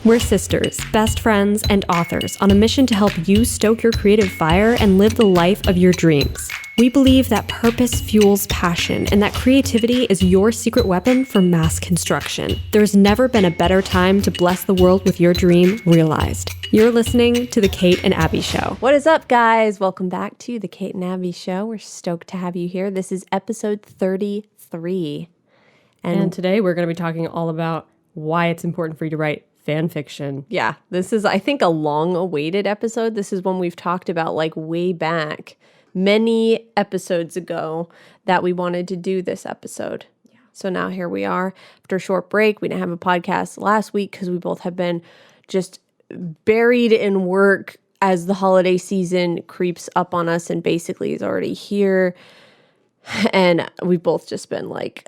We're sisters, best friends, and authors on a mission to help you stoke your creative fire and live the life of your dreams. We believe that purpose fuels passion and that creativity is your secret weapon for mass construction. There's never been a better time to bless the world with your dream realized. You're listening to The Kate and Abby Show. What is up, guys? Welcome back to The Kate and Abby Show. We're stoked to have you here. This is episode 33. And today we're going to be talking all about why it's important for you to write fan fiction. Yeah, this is, I think, a long-awaited episode. This is one we've talked about like way back, many episodes ago, that we wanted to do this episode. Yeah. So now here we are after a short break. We didn't have a podcast last week because we both have been just buried in work as the holiday season creeps up on us and basically is already here. And we've both just been like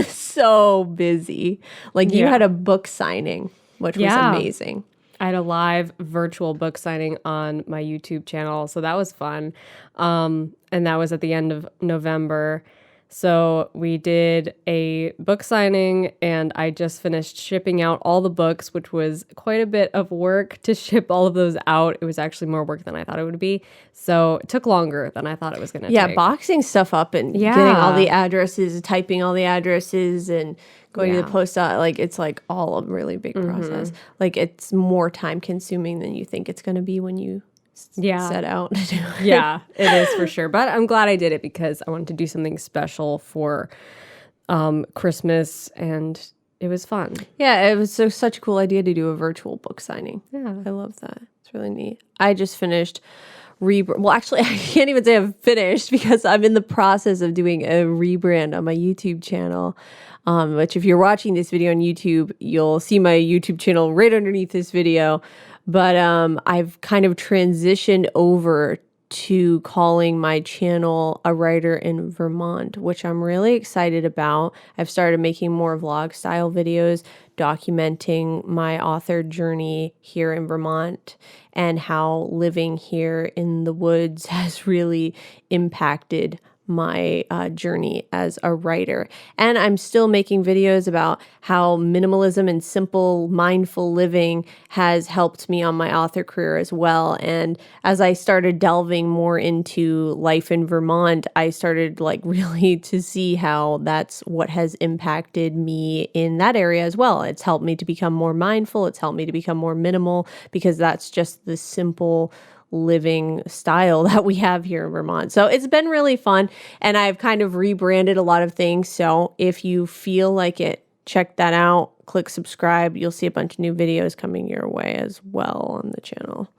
so busy. Like you had a book signing, which was amazing. I had a live virtual book signing on my YouTube channel, so that was fun. And that was at the end of November. So we did a book signing, and I just finished shipping out all the books, which was quite a bit of work to ship all of those out. It was actually more work than I thought it would be. So it took longer than I thought it was going to take. Yeah, boxing stuff up and getting all the addresses, typing all the addresses, and going to the post office. Like, it's like all a really big process. Like, it's more time consuming than you think it's going to be when you set out to do it. Yeah, it is for sure. But I'm glad I did it because I wanted to do something special for Christmas, and it was fun. Yeah, it was such a cool idea to do a virtual book signing. Yeah. I love that. It's really neat. I just finished well, actually, I can't even say I've finished because I'm in the process of doing a rebrand on my YouTube channel. Which if you're watching this video on YouTube, you'll see my YouTube channel right underneath this video. But I've kind of transitioned over to calling my channel A Writer in Vermont, which I'm really excited about. I've started making more vlog style videos documenting my author journey here in Vermont and how living here in the woods has really impacted my journey as a writer. And I'm still making videos about how minimalism and simple mindful living has helped me on my author career as well. And as I started delving more into life in Vermont, I started like really to see how that's what has impacted me in that area as well. It's helped me to become more mindful. It's helped me to become more minimal because that's just the simple living style that we have here in Vermont. So it's been really fun, and I've kind of rebranded a lot of things. So if you feel like it, check that out, click subscribe. You'll see a bunch of new videos coming your way as well on the channel.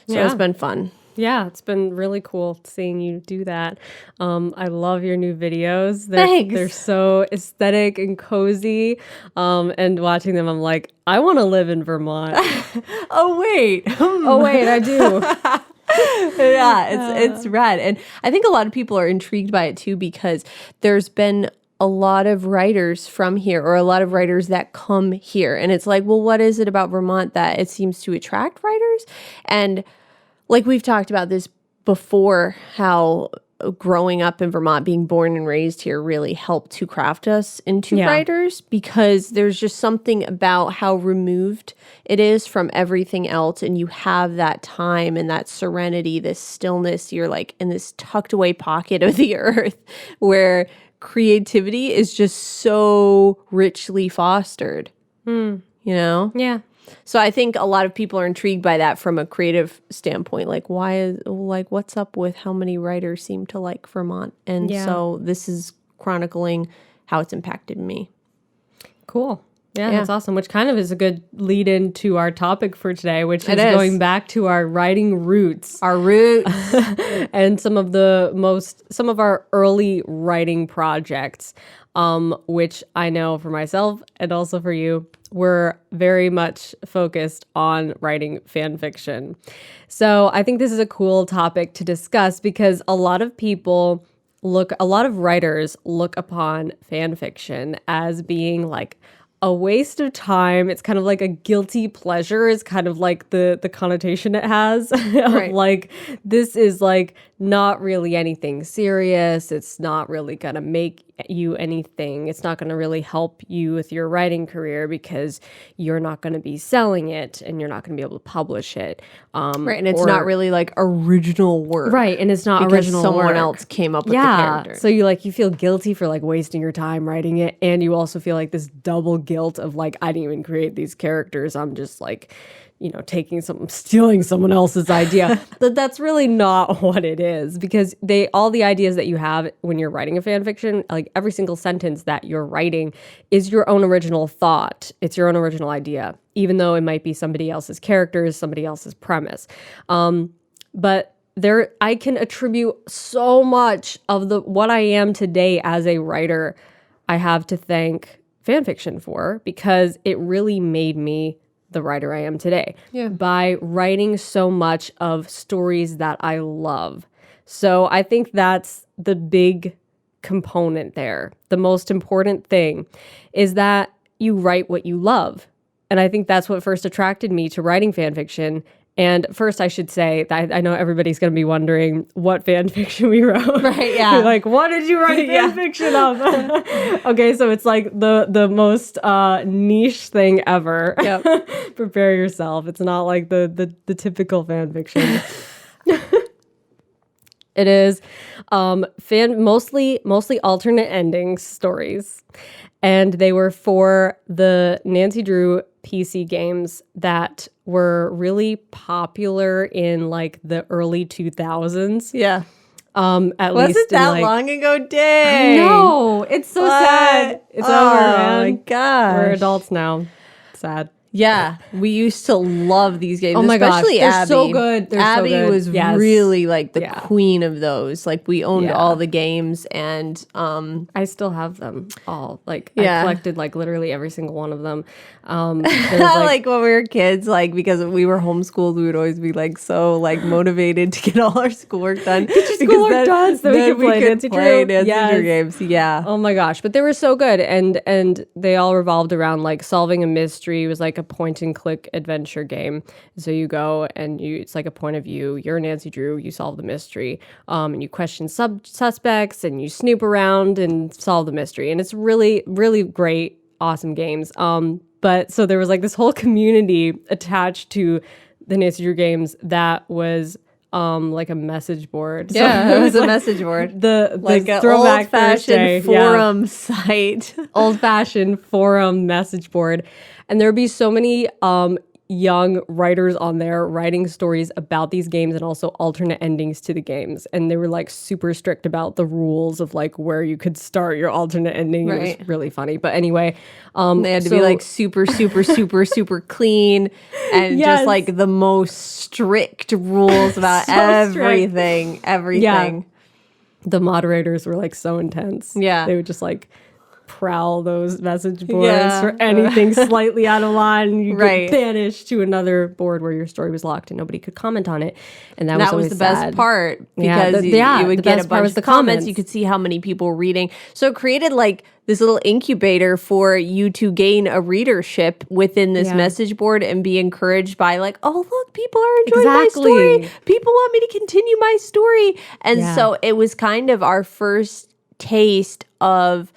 So it's been fun. Yeah, it's been really cool seeing you do that. I love your new videos. Thanks. They're so aesthetic and cozy. And watching them, I'm like, I want to live in Vermont. Oh, wait. I do. Yeah, it's rad. And I think a lot of people are intrigued by it too because there's been a lot of writers from here or a lot of writers that come here. And it's like, well, what is it about Vermont that it seems to attract writers? And like we've talked about this before, how growing up in Vermont, being born and raised here really helped to craft us into writers because there's just something about how removed it is from everything else. And you have that time and that serenity, this stillness. You're like in this tucked away pocket of the earth where creativity is just so richly fostered, you know? Yeah. So I think a lot of people are intrigued by that from a creative standpoint. Like, what's up with how many writers seem to like Vermont? And so this is chronicling how it's impacted me. Cool. Yeah, that's awesome, which kind of is a good lead into our topic for today, which is going back to our writing roots. Our roots. And some of our early writing projects, which I know for myself and also for you, were very much focused on writing fan fiction. So I think this is a cool topic to discuss because a lot of writers look upon fan fiction as being like a waste of time. It's kind of like a guilty pleasure is kind of like the connotation it has. Right. Like, this is like not really anything serious. It's not really gonna make you anything. It's not going to really help you with your writing career because you're not going to be selling it and you're not going to be able to publish it. Right, and it's not really like original work. Right, and it's not because original someone work. else came up with the character. So you feel guilty for like wasting your time writing it, and you also feel like this double guilt of like, I didn't even create these characters. I'm just like, stealing someone else's idea. But that's really not what it is, because all the ideas that you have when you're writing a fan fiction, like every single sentence that you're writing is your own original thought. It's your own original idea, even though it might be somebody else's characters, somebody else's premise. But I can attribute so much of what I am today as a writer. I have to thank fan fiction for, because it really made me the writer I am today by writing so much of stories that I love. So I think that's the big component there. The most important thing is that you write what you love. And I think that's what first attracted me to writing fan fiction. And first, I should say that I know everybody's going to be wondering what fan fiction we wrote. Right, yeah. Like, what did you write fan fiction of? Okay, so it's like the most niche thing ever. Yep. Prepare yourself. It's not like the typical fan fiction. It is mostly alternate ending stories. And they were for the Nancy Drew PC games that were really popular in like the early 2000s. Yeah. At Was least it that like, long ago? Dang. No, it's so sad. It's over, man. Oh my gosh. We're adults now. Sad. Yeah, we used to love these games. Oh my gosh, especially they're Abby. so good. They're so Abby good. was Yes. really like the Yeah. queen of those. Like we owned Yeah. all the games, and I still have them all. Like Yeah. I collected like literally every single one of them. like when we were kids, like because we were homeschooled, we would always be like so like motivated to get all our schoolwork done. Get your schoolwork done so we could play Nancy Drew. Nancy Yes. Drew games. Yeah. Oh my gosh, but they were so good, and they all revolved around like solving a mystery. It was like a point and click adventure game. So you go and it's like a point of view. You're Nancy Drew. You solve the mystery, and you question suspects, and you snoop around and solve the mystery. And it's really, really great, awesome games. But so there was like this whole community attached to the Nancy Drew games that was like a message board. Yeah, So it was a like message board. The Like an Throwback Thursday, old-fashioned forum site. old-fashioned forum message board, and there would be so many young writers on there writing stories about these games and also alternate endings to the games, and they were like super strict about the rules of like where you could start your alternate ending. It Right. was really funny, but anyway, They had to be like super, super, super, super clean, and Yes. just like the most strict rules about So strict. everything. Everything. the moderators were like so intense. Yeah. They would just like prowl those message boards Yeah. for anything slightly out of line. You Right. get banished to another board where your story was locked and nobody could comment on it. And that was That was always the best sad. part Yeah, because you the would get a best part bunch was of the comments. comments. You could see how many people were reading. So it created like this little incubator for you to gain a readership within this Yeah. message board and be encouraged by like, oh, look, people are enjoying Exactly. my story. People want me to continue my story. And Yeah. so it was kind of our first taste of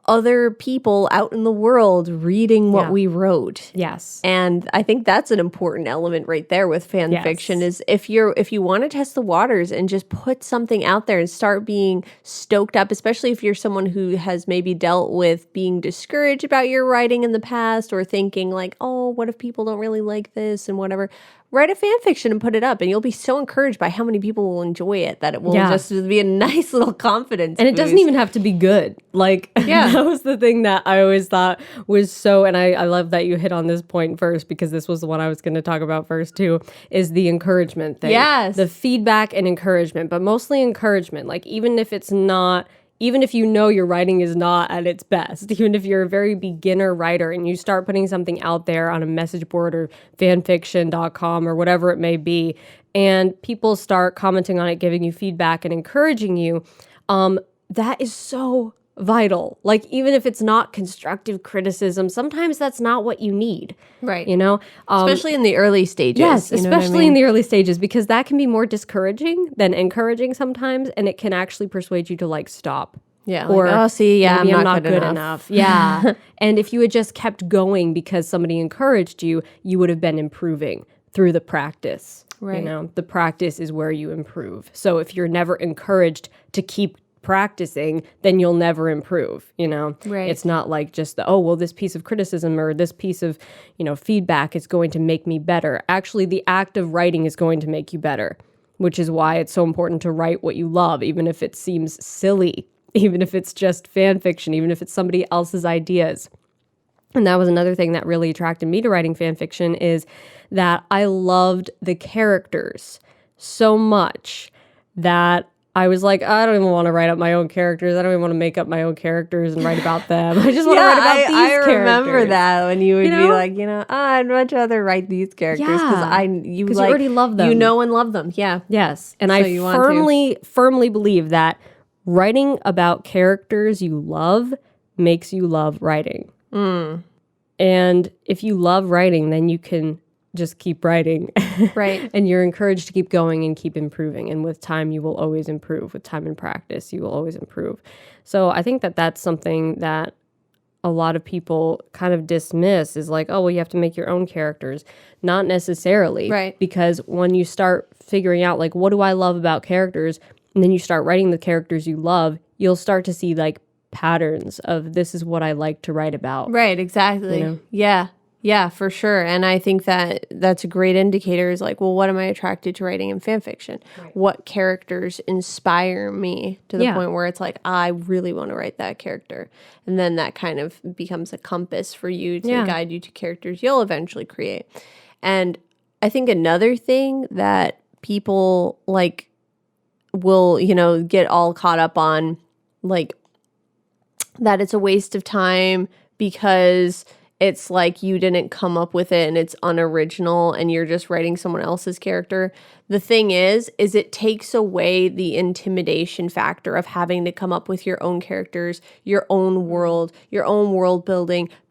other people out in the world reading what Yeah. we wrote. Yes. And I think that's an important element right there with fan Yes. fiction is if you want to test the waters and just put something out there and start being stoked up, especially if you're someone who has maybe dealt with being discouraged about your writing in the past or thinking like, oh, what if people don't really like this and whatever. Write a fan fiction and put it up, and you'll be so encouraged by how many people will enjoy it that it will Yeah. just be a nice little confidence And it doesn't boost. even have to be good. Like, Yeah. that was the thing that I always thought was so, and I love that you hit on this point first, because this was the one I was going to talk about first too, is the encouragement thing. Yes. The feedback and encouragement, but mostly encouragement. Like, even if it's not, even if you know your writing is not at its best, even if you're a very beginner writer and you start putting something out there on a message board or fanfiction.com or whatever it may be, and people start commenting on it, giving you feedback and encouraging you, that is so vital. Like, even if it's not constructive criticism, sometimes that's not what you need. Right. You know? Especially in the early stages. Yes, you know what I especially mean? in the early stages, because that can be more discouraging than encouraging sometimes, and it can actually persuade you to like stop Yeah. Or like, oh, see, yeah, maybe I'm not good enough. Yeah. And if you had just kept going because somebody encouraged you, you would have been improving through the practice. Right. You know, the practice is where you improve. So if you're never encouraged to keep practicing, then you'll never improve. You know, Right. It's not like just oh, well, this piece of criticism or this piece of, feedback is going to make me better. Actually, the act of writing is going to make you better, which is why it's so important to write what you love, even if it seems silly, even if it's just fan fiction, even if it's somebody else's ideas. And that was another thing that really attracted me to writing fan fiction, is that I loved the characters so much that I was like, I don't even want to write up my own characters. I don't even want to make up my own characters and write about them. I just want to write about these characters. I remember that when you would be like, I'd much rather write these characters because you already love them. You know and love them. Yeah. Yes. And So I you want firmly believe that writing about characters you love makes you love writing. And if you love writing, then you can just keep writing. Right. And you're encouraged to keep going and keep improving. And with time, you will always improve. With time and practice, you will always improve. So I think that that's something that a lot of people kind of dismiss, is like, oh, well, you have to make your own characters. Not necessarily. Right. Because when you start figuring out, like, what do I love about characters? And then you start writing the characters you love, you'll start to see, like, patterns of this is what I like to write about. Right, exactly. Yeah. Yeah, for sure. And I think that that's a great indicator, is like, well, what am I attracted to writing in fan fiction? Right. What characters inspire me to the point where it's like, I really want to write that character. And then that kind of becomes a compass for you to guide you to characters you'll eventually create. And I think another thing that people like will, get all caught up on, like, that it's a waste of time because it's like you didn't come up with it and it's unoriginal and you're just writing someone else's character. The thing is it takes away the intimidation factor of having to come up with your own characters, your own world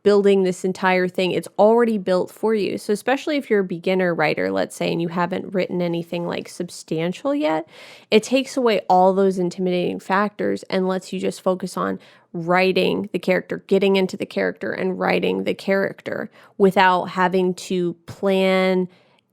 building this entire thing. It's already built for you. So especially if you're a beginner writer, let's say, and you haven't written anything like substantial yet, it takes away all those intimidating factors and lets you just focus on writing the character, getting into the character and writing the character without having to plan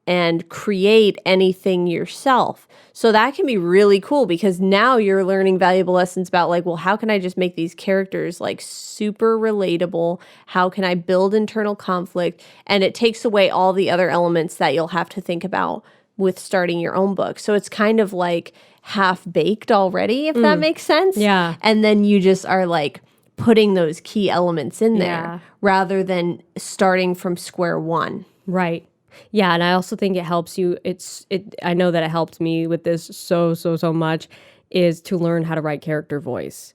and create anything yourself. So that can be really cool because now you're learning valuable lessons about, like, well, how can I just make these characters like super relatable? How can I build internal conflict? And it takes away all the other elements that you'll have to think about with starting your own book. So it's kind of like half-baked already, if that makes sense. Yeah. And then you just are like putting those key elements in there rather than starting from square one. Right. Yeah, and I also think it helps you. I know that it helped me with this so much, is to learn how to write character voice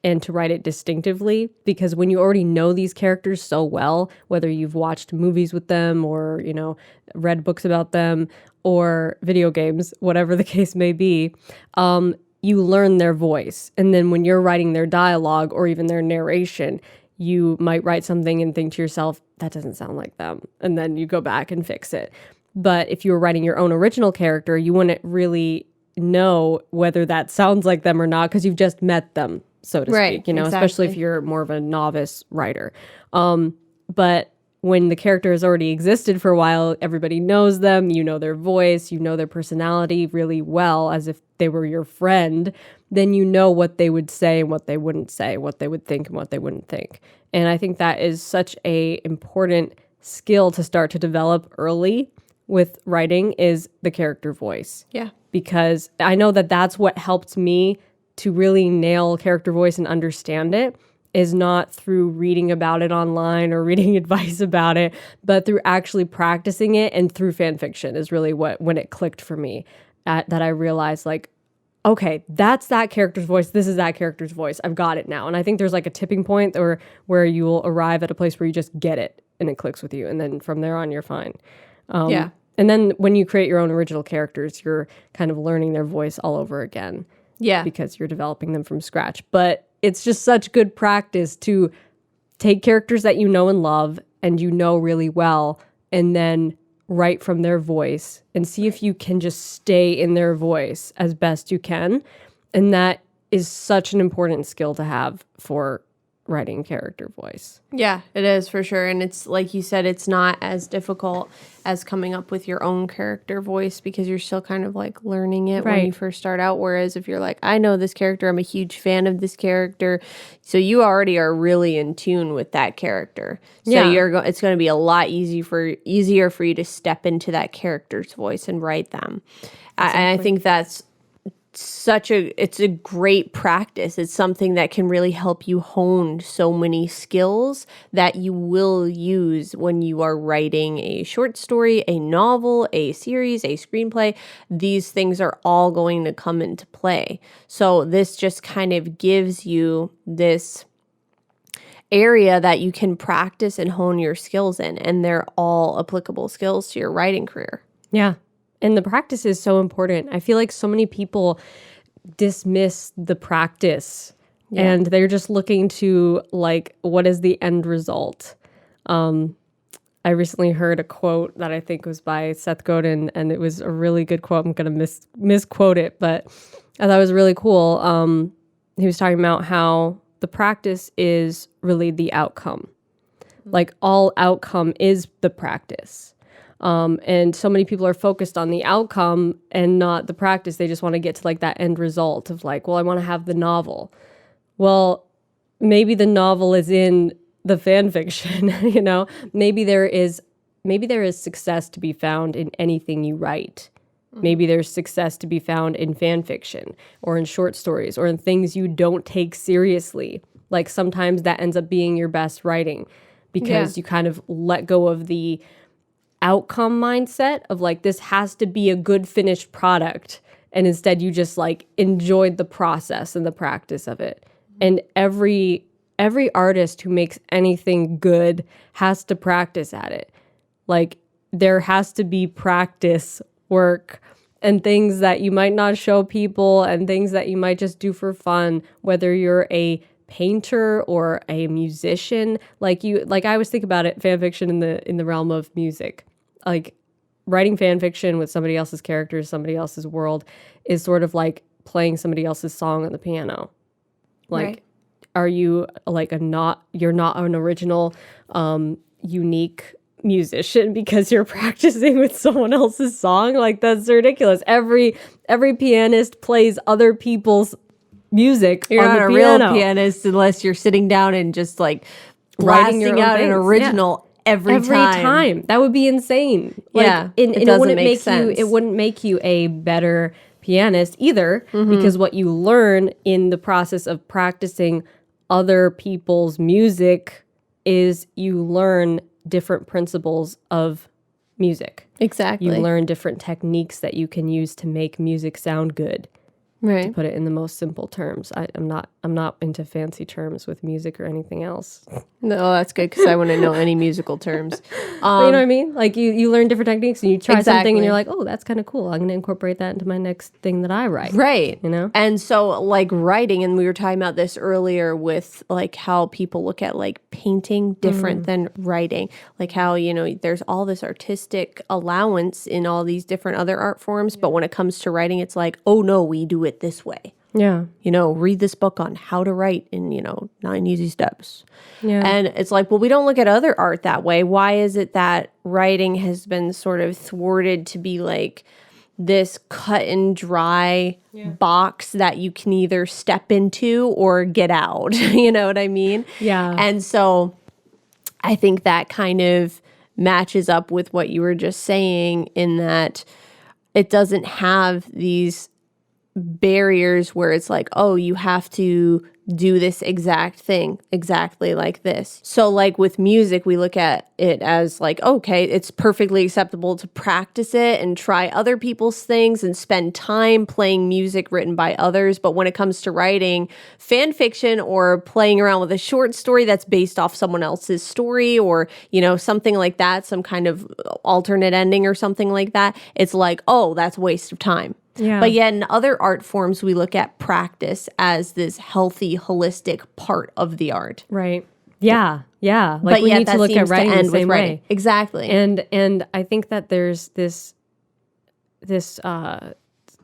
and to write it distinctively, because when you already know these characters so well, whether you've watched movies with them or, read books about them or video games, whatever the case may be, you learn their voice. And then when you're writing their dialogue or even their narration, you might write something and think to yourself, that doesn't sound like them. And then you go back and fix it. But if you were writing your own original character, you wouldn't really know whether that sounds like them or not, because you've just met them, so to speak, exactly. Especially if you're more of a novice writer. But when the character has already existed for a while, everybody knows them, you know their voice, you know their personality really well, as if they were your friend, then you know what they would say and what they wouldn't say, what they would think and what they wouldn't think. And I think that is such a important skill to start to develop early with writing, is the character voice. Yeah. Because I know that that's what helped me to really nail character voice and understand it, is not through reading about it online or reading advice about it, but through actually practicing it, and through fan fiction is really when it clicked for me, that I realized, like, okay, that's that character's voice. This is that character's voice. I've got it now. And I think there's like a tipping point where you will arrive at a place where you just get it and it clicks with you. And then from there on, you're fine. Yeah. And then when you create your own original characters, you're kind of learning their voice all over again. Yeah. Because you're developing them from scratch. But it's just such good practice to take characters that you know and love and you know really well, and then write from their voice and see if you can just stay in their voice as best you can. And that is such an important skill to have for writing character voice. Yeah, it is for sure. And it's like you said, it's not as difficult as coming up with your own character voice because you're still kind of like learning it when you first start out. Whereas if you're like, I know this character, I'm a huge fan of this character. So you already are really in tune with that character. So it's going to be a lot easier for you to step into that character's voice and write them. Exactly. I think that's it's a great practice. It's something that can really help you hone so many skills that you will use when you are writing a short story, a novel, a series, a screenplay. These things are all going to come into play. So this just kind of gives you this area that you can practice and hone your skills in, and they're all applicable skills to your writing career. Yeah. And the practice is so important. I feel like so many people dismiss the practice and they're just looking to like, what is the end result? I recently heard a quote that I think was by Seth Godin, and it was a really good quote. I'm going to misquote it, but I thought it was really cool. He was talking about how the practice is really the outcome. Like all outcome is the practice. And so many people are focused on the outcome and not the practice. They just want to get to like that end result of like, well, I want to have the novel. Well, maybe the novel is in the fan fiction, you know, maybe there is success to be found in anything you write. Maybe there's success to be found in fan fiction or in short stories or in things you don't take seriously. Like sometimes that ends up being your best writing because you kind of let go of the outcome mindset of like, this has to be a good finished product. And instead you just like enjoyed the process and the practice of it. And every artist who makes anything good has to practice at it. Like there has to be practice work and things that you might not show people and things that you might just do for fun, whether you're a painter or a musician. Like I always think about it, fan fiction in the realm of music. Like writing fan fiction with somebody else's characters, somebody else's world is sort of like playing somebody else's song on the piano. Like, are you like you're not an original, unique musician because you're practicing with someone else's song? Like that's ridiculous. Every pianist plays other people's music. You're on not the a piano. real pianist unless you're sitting down and just like blasting out an original every time. That would be insane. Like, it wouldn't make sense. It wouldn't make you a better pianist either, because what you learn in the process of practicing other people's music is you learn different principles of music. Exactly. You learn different techniques that you can use to make music sound good. Right. To put it in the most simple terms. I'm not into fancy terms with music or anything else. No, that's good because I wouldn't know any musical terms. But you know what I mean? Like you learn different techniques and you try something and you're like, oh, that's kind of cool. I'm going to incorporate that into my next thing that I write. Right. You know? And so like writing, and we were talking about this earlier with like how people look at like painting different than writing. Like how, you know, there's all this artistic allowance in all these different other art forms. But when it comes to writing, it's like, oh no, we do it this way. Yeah. You know, read this book on how to write in, 9 easy steps. Yeah. And it's like, well, we don't look at other art that way. Why is it that writing has been sort of thwarted to be like this cut and dry box that you can either step into or get out? You know what I mean? Yeah. And so I think that kind of matches up with what you were just saying in that it doesn't have these barriers where it's like, oh, you have to do this exact thing exactly like this. So like with music, we look at it as like, okay, it's perfectly acceptable to practice it and try other people's things and spend time playing music written by others. But when it comes to writing fan fiction or playing around with a short story that's based off someone else's story or, something like that, some kind of alternate ending or something like that, it's like, oh, that's a waste of time. Yeah. But yet in other art forms, we look at practice as this healthy, holistic part of the art. Right. Yeah. Yeah. Like we need to look at writing the same way. Exactly. And I think that there's this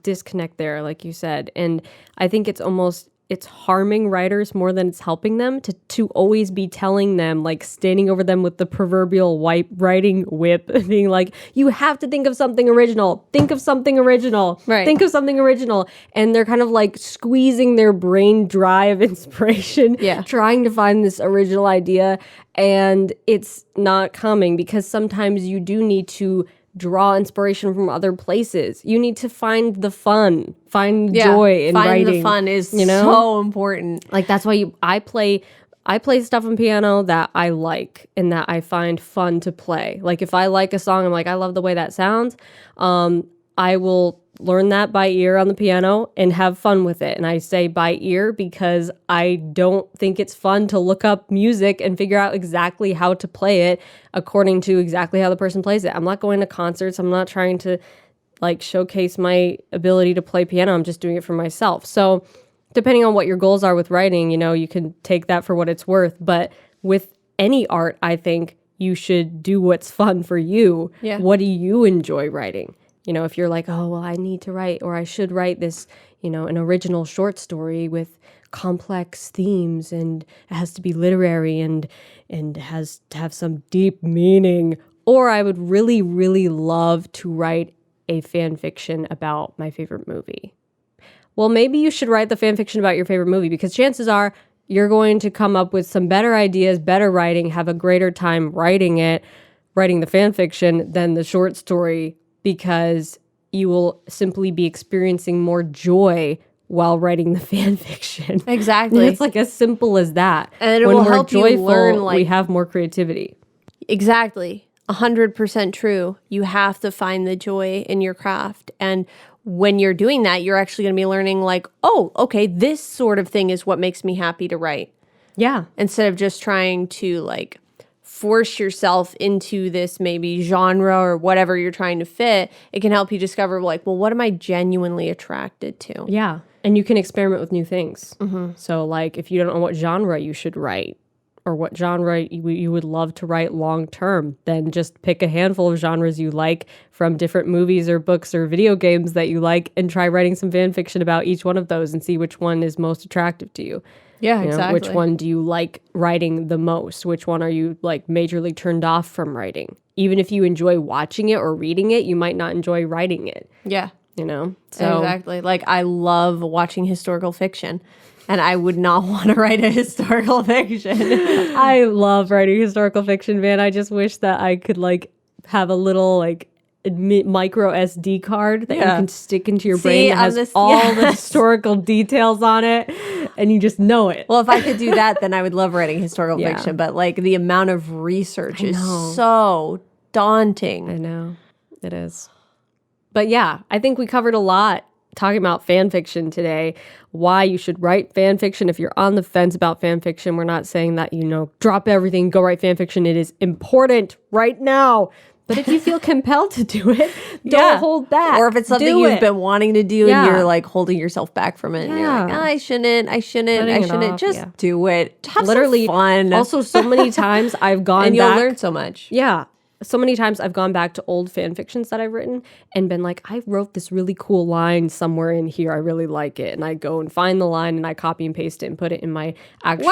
disconnect there, like you said. And I think it's almost it's harming writers more than it's helping them to always be telling them, like standing over them with the proverbial writing whip, being like, you have to think of something original. Think of something original. Right. Think of something original. And they're kind of like squeezing their brain dry of inspiration, trying to find this original idea. And it's not coming because sometimes you do need to draw inspiration from other places. You need to find the fun, find joy in writing. Finding the fun is so important. Like that's why I play stuff on piano that I like and that I find fun to play. Like if I like a song, I'm like, I love the way that sounds. I will learn that by ear on the piano and have fun with it. And I say by ear because I don't think it's fun to look up music and figure out exactly how to play it according to exactly how the person plays it. I'm not going to concerts. I'm not trying to like showcase my ability to play piano. I'm just doing it for myself. So depending on what your goals are with writing, you know, you can take that for what it's worth. But with any art, I think you should do what's fun for you. Yeah. What do you enjoy writing? You know, if you're like, oh, well, I need to write or I should write this, you know, an original short story with complex themes and it has to be literary and has to have some deep meaning. Or I would really, really love to write a fan fiction about my favorite movie. Well, maybe you should write the fan fiction about your favorite movie because chances are you're going to come up with some better ideas, better writing, have a greater time writing the fan fiction than the short story, because you will simply be experiencing more joy while writing the fan fiction. Exactly. It's like as simple as that. And it when will we're help joyful, you learn, like, we have more creativity. Exactly. 100% true. You have to find the joy in your craft. And when you're doing that, you're actually going to be learning like, oh, okay, this sort of thing is what makes me happy to write. Yeah. Instead of just trying to like force yourself into this maybe genre or whatever you're trying to fit, it can help you discover like, well, what am I genuinely attracted to? Yeah. And you can experiment with new things. Mm-hmm. So like if you don't know what genre you should write or what genre you would love to write long term, then just pick a handful of genres you like from different movies or books or video games that you like and try writing some fan fiction about each one of those and see which one is most attractive to you. Yeah, You know, exactly. which one do you like writing the most? Which one are you like majorly turned off from writing? Even if you enjoy watching it or reading it, you might not enjoy writing it. Yeah. You know? So Exactly. Like I love watching historical fiction and I would not want to write a historical fiction. I love writing historical fiction, man. I just wish that I could like have a little like micro SD card that you can stick into your brain that has all the historical details on it and you just know it. Well, if I could do that, then I would love writing historical fiction. But like the amount of research is so daunting. I know. It is. But yeah, I think we covered a lot talking about fan fiction today. Why you should write fan fiction. If you're on the fence about fan fiction, we're not saying that, you know, drop everything, go write fan fiction. It is important right now. But if you feel compelled to do it, don't hold back. Or if it's something you've been wanting to do and you're like holding yourself back from it and you're like, I shouldn't. Just do it. Have Literally some fun. Also, so many times I've gone and back. you'll learn so much. Yeah. So many times I've gone back to old fan fictions that I've written and been like, I wrote this really cool line somewhere in here. I really like it. And I go and find the line and I copy and paste it and put it in my actual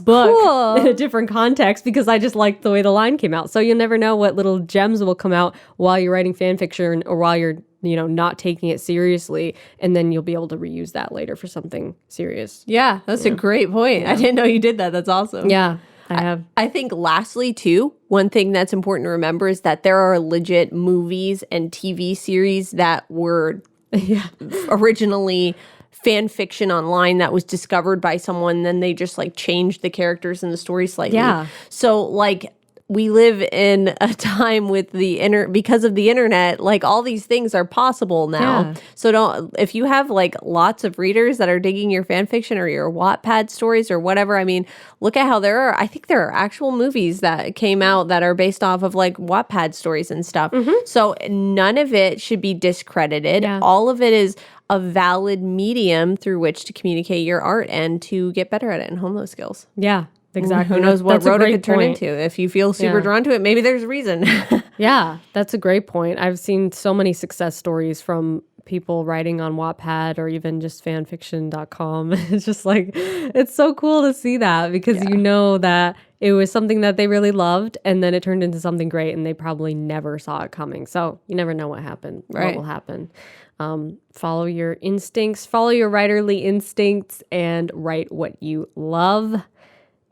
book cool. in a different context because I just liked the way the line came out. So you'll never know what little gems will come out while you're writing fan fiction or while you're, you know, not taking it seriously. And then you'll be able to reuse that later for something serious. Yeah, that's a great point. I didn't know you did that. That's awesome. Yeah. I have. I think lastly, too, one thing that's important to remember is that there are legit movies and TV series that were originally fan fiction online that was discovered by someone. Then they just like changed the characters and the story slightly. Yeah. So like we live in a time with because of the internet, like all these things are possible now. Yeah. So if you have like lots of readers that are digging your fan fiction or your Wattpad stories or whatever, I mean, look at how I think there are actual movies that came out that are based off of like Wattpad stories and stuff. Mm-hmm. So none of it should be discredited. Yeah. All of it is a valid medium through which to communicate your art and to get better at it and hone those skills. Yeah. Exactly. Who knows what road it could turn into. If you feel super drawn to it, maybe there's a reason. Yeah, that's a great point. I've seen so many success stories from people writing on Wattpad or even just fanfiction.com. It's just like, it's so cool to see that because you know that it was something that they really loved and then it turned into something great and they probably never saw it coming. So you never know what happened, what will happen. Follow your instincts, follow your writerly instincts and write what you love.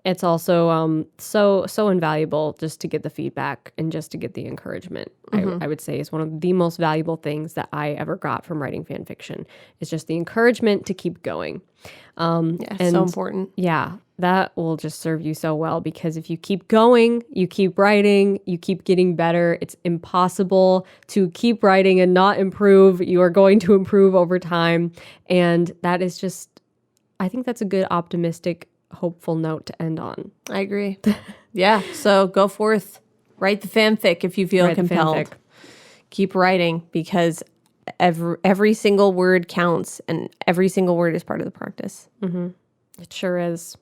It's also so invaluable just to get the feedback and just to get the encouragement. I would say is one of the most valuable things that I ever got from writing fan fiction. It's just the encouragement to keep going. And so important. Yeah, that will just serve you so well because if you keep going, you keep writing, you keep getting better. It's impossible to keep writing and not improve. You are going to improve over time. And that is just, I think that's a good optimistic hopeful note to end on. I agree. Yeah. So go forth, write the fanfic if you feel compelled. Keep writing because every single word counts and every single word is part of the practice. It sure is.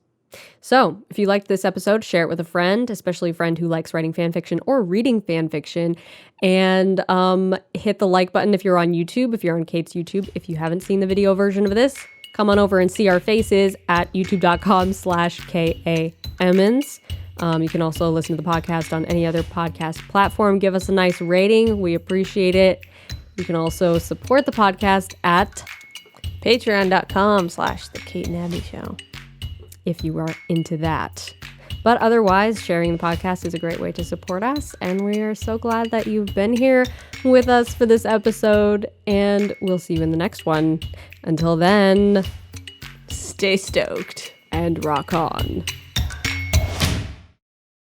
So if you liked this episode, share it with a friend, especially a friend who likes writing fan fiction or reading fan fiction, and hit the like button if you're on YouTube, if you're on Kate's YouTube. If you haven't seen the video version of this, come on over and see our faces at youtube.com/KAEmmons. You can also listen to the podcast on any other podcast platform. Give us a nice rating. We appreciate it. You can also support the podcast at patreon.com/The Kate and Abby Show. If you are into that. But otherwise, sharing the podcast is a great way to support us. And we are so glad that you've been here with us for this episode. And we'll see you in the next one. Until then, stay stoked and rock on.